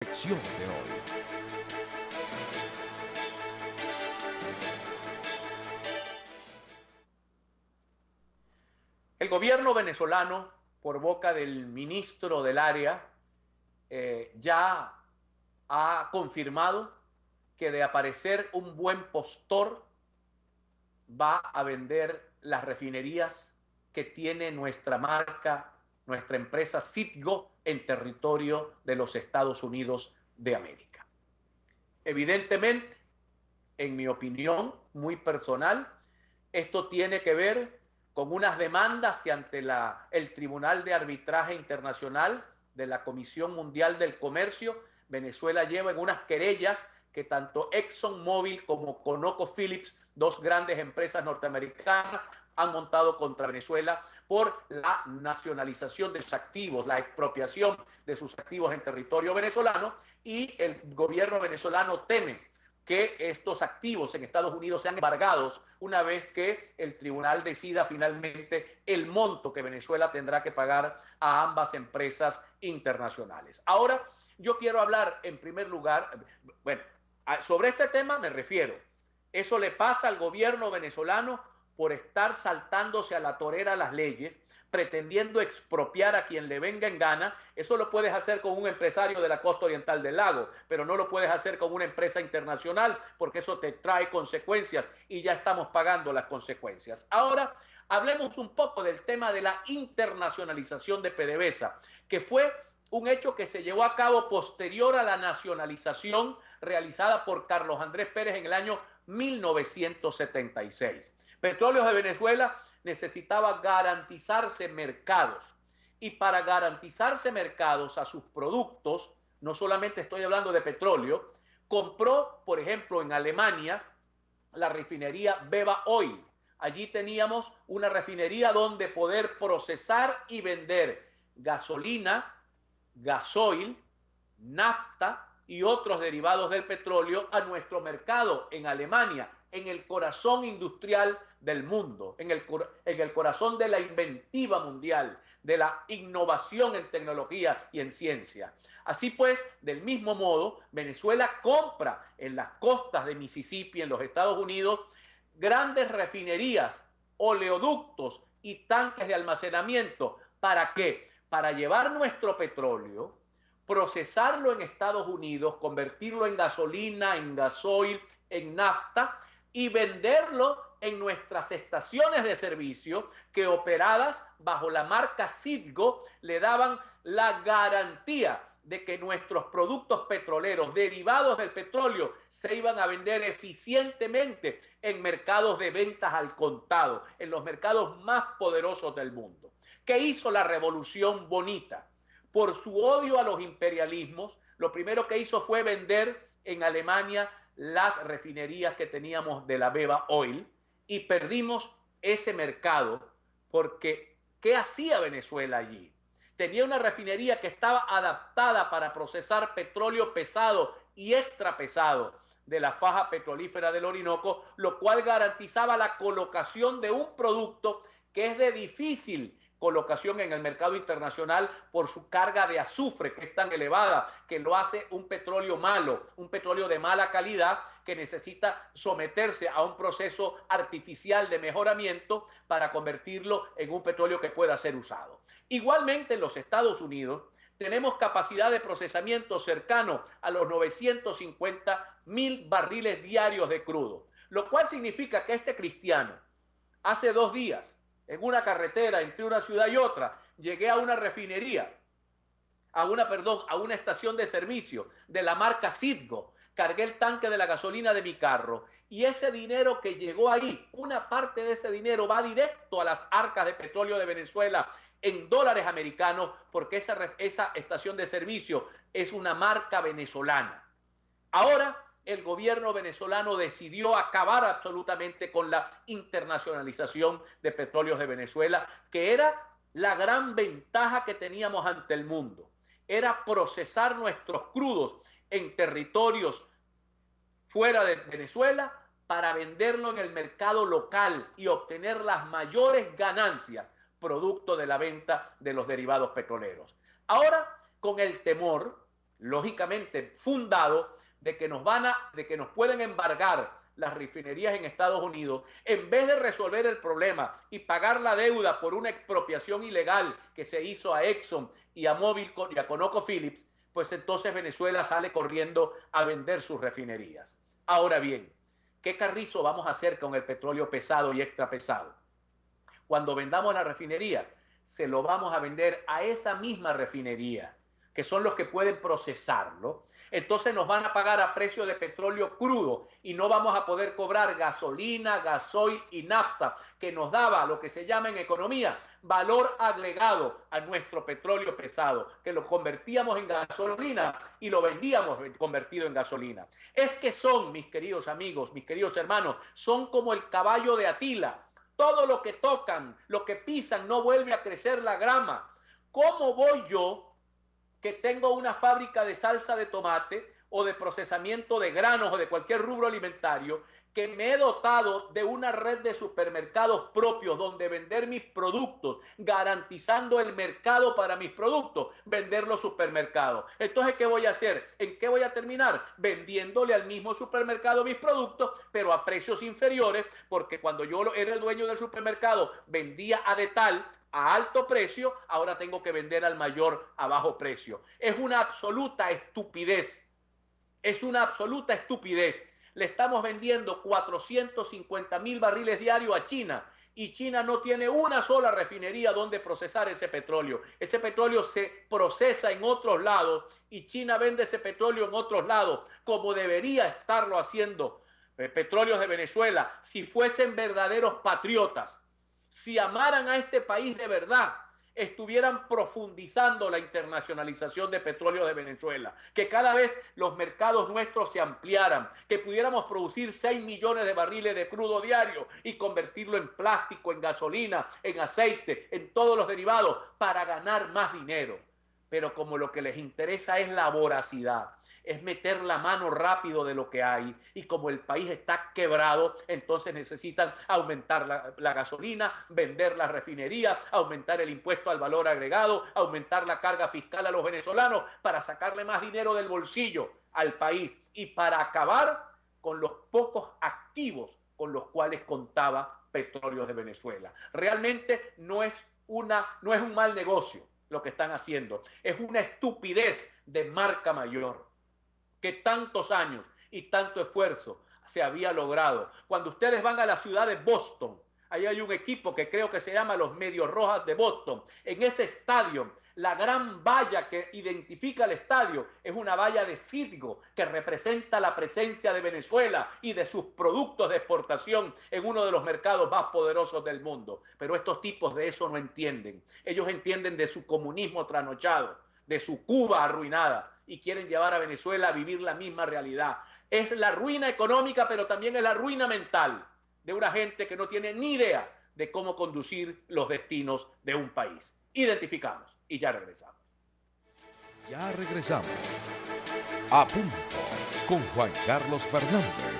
Sección de hoy. El gobierno venezolano, por boca del ministro del área, ya ha confirmado que de aparecer un buen postor va a vender las refinerías que tiene nuestra marca, nuestra empresa Citgo en territorio de los Estados Unidos de América. Evidentemente, en mi opinión muy personal, esto tiene que ver con unas demandas que ante el Tribunal de Arbitraje Internacional de la Comisión Mundial del Comercio, Venezuela lleva en unas querellas que tanto ExxonMobil como ConocoPhillips, dos grandes empresas norteamericanas, han montado contra Venezuela por la nacionalización de sus activos, la expropiación de sus activos en territorio venezolano, y el gobierno venezolano teme que estos activos en Estados Unidos sean embargados una vez que el tribunal decida finalmente el monto que Venezuela tendrá que pagar a ambas empresas internacionales. Ahora, yo quiero hablar en primer lugar, bueno, sobre este tema me refiero. Eso le pasa al gobierno venezolano por estar saltándose a la torera las leyes, pretendiendo expropiar a quien le venga en gana. Eso lo puedes hacer con un empresario de la costa oriental del lago, pero no lo puedes hacer con una empresa internacional porque eso te trae consecuencias y ya estamos pagando las consecuencias. Ahora, hablemos un poco del tema de la internacionalización de PDVSA, que fue un hecho que se llevó a cabo posterior a la nacionalización realizada por Carlos Andrés Pérez en el año 1976. Petróleos de Venezuela necesitaba garantizarse mercados, y para garantizarse mercados a sus productos, no solamente estoy hablando de petróleo, compró, por ejemplo, en Alemania la refinería Beba Oil. Allí teníamos una refinería donde poder procesar y vender gasolina, gasoil, nafta y otros derivados del petróleo a nuestro mercado en Alemania, en el corazón industrial del mundo, en el corazón de la inventiva mundial, de la innovación en tecnología y en ciencia. Así pues, del mismo modo, Venezuela compra en las costas de Mississippi, en los Estados Unidos, grandes refinerías, oleoductos y tanques de almacenamiento. ¿Para qué? Para llevar nuestro petróleo, procesarlo en Estados Unidos, convertirlo en gasolina, en gasoil, en nafta y venderlo en nuestras estaciones de servicio que, operadas bajo la marca Citgo, le daban la garantía de que nuestros productos petroleros derivados del petróleo se iban a vender eficientemente en mercados de ventas al contado, en los mercados más poderosos del mundo. ¿Qué hizo la Revolución Bonita? Por su odio a los imperialismos, lo primero que hizo fue vender en Alemania las refinerías que teníamos de la Beba Oil, y perdimos ese mercado porque ¿qué hacía Venezuela allí? Tenía una refinería que estaba adaptada para procesar petróleo pesado y extra pesado de la faja petrolífera del Orinoco, lo cual garantizaba la colocación de un producto que es de difícil colocación en el mercado internacional por su carga de azufre, que es tan elevada, que lo hace un petróleo malo, un petróleo de mala calidad, que necesita someterse a un proceso artificial de mejoramiento para convertirlo en un petróleo que pueda ser usado. Igualmente, en los Estados Unidos tenemos capacidad de procesamiento cercano a los 950,000 barriles diarios de crudo, lo cual significa que este cristiano, hace 2 días, en una carretera entre una ciudad y otra, llegué a una refinería, a una estación de servicio de la marca Citgo, cargué el tanque de la gasolina de mi carro, y ese dinero que llegó ahí, una parte de ese dinero va directo a las arcas de petróleo de Venezuela en dólares americanos, porque esa estación de servicio es una marca venezolana. Ahora el gobierno venezolano decidió acabar absolutamente con la internacionalización de petróleos de Venezuela, que era la gran ventaja que teníamos ante el mundo. Era procesar nuestros crudos en territorios fuera de Venezuela para venderlo en el mercado local y obtener las mayores ganancias producto de la venta de los derivados petroleros. Ahora, con el temor lógicamente fundado, de que nos pueden embargar las refinerías en Estados Unidos, en vez de resolver el problema y pagar la deuda por una expropiación ilegal que se hizo a Exxon y a Mobil y a ConocoPhillips, pues entonces Venezuela sale corriendo a vender sus refinerías. Ahora bien, ¿qué carrizo vamos a hacer con el petróleo pesado y extra pesado? Cuando vendamos la refinería, se lo vamos a vender a esa misma refinería, que son los que pueden procesarlo. Entonces nos van a pagar a precio de petróleo crudo y no vamos a poder cobrar gasolina, gasoil y nafta, que nos daba lo que se llama en economía valor agregado a nuestro petróleo pesado, que lo convertíamos en gasolina y lo vendíamos convertido en gasolina. Es que son, mis queridos amigos, mis queridos hermanos, son como el caballo de Atila. Todo lo que tocan, lo que pisan, no vuelve a crecer la grama. ¿Cómo voy yo, que tengo una fábrica de salsa de tomate o de procesamiento de granos o de cualquier rubro alimentario, que me he dotado de una red de supermercados propios donde vender mis productos, garantizando el mercado para mis productos, vender los supermercados? Entonces, ¿qué voy a hacer? ¿En qué voy a terminar? Vendiéndole al mismo supermercado mis productos, pero a precios inferiores, porque cuando yo era el dueño del supermercado, vendía a detal, a alto precio, ahora tengo que vender al mayor a bajo precio. Es una absoluta estupidez. Es una absoluta estupidez. Le estamos vendiendo 450,000 barriles diarios a China y China no tiene una sola refinería donde procesar ese petróleo. Ese petróleo se procesa en otros lados y China vende ese petróleo en otros lados, como debería estarlo haciendo Petróleos de Venezuela, si fuesen verdaderos patriotas. Si amaran a este país de verdad, estuvieran profundizando la internacionalización de Petróleo de Venezuela, que cada vez los mercados nuestros se ampliaran, que pudiéramos producir 6 millones de barriles de crudo diario y convertirlo en plástico, en gasolina, en aceite, en todos los derivados para ganar más dinero. Pero como lo que les interesa es la voracidad, es meter la mano rápido de lo que hay, y como el país está quebrado, entonces necesitan aumentar la gasolina, vender la refinería, aumentar el impuesto al valor agregado, aumentar la carga fiscal a los venezolanos para sacarle más dinero del bolsillo al país y para acabar con los pocos activos con los cuales contaba Petróleos de Venezuela. Realmente no es un mal negocio lo que están haciendo, es una estupidez de marca mayor, que tantos años y tanto esfuerzo se había logrado. Cuando ustedes van a la ciudad de Boston, ahí hay un equipo que creo que se llama los Medios Rojas de Boston. En ese estadio, la gran valla que identifica el estadio es una valla de Citgo que representa la presencia de Venezuela y de sus productos de exportación en uno de los mercados más poderosos del mundo. Pero estos tipos de eso no entienden. Ellos entienden de su comunismo trasnochado, de su Cuba arruinada, y quieren llevar a Venezuela a vivir la misma realidad. Es la ruina económica, pero también es la ruina mental de una gente que no tiene ni idea de cómo conducir los destinos de un país. Identificamos y ya regresamos. Ya regresamos. A punto con Juan Carlos Fernández.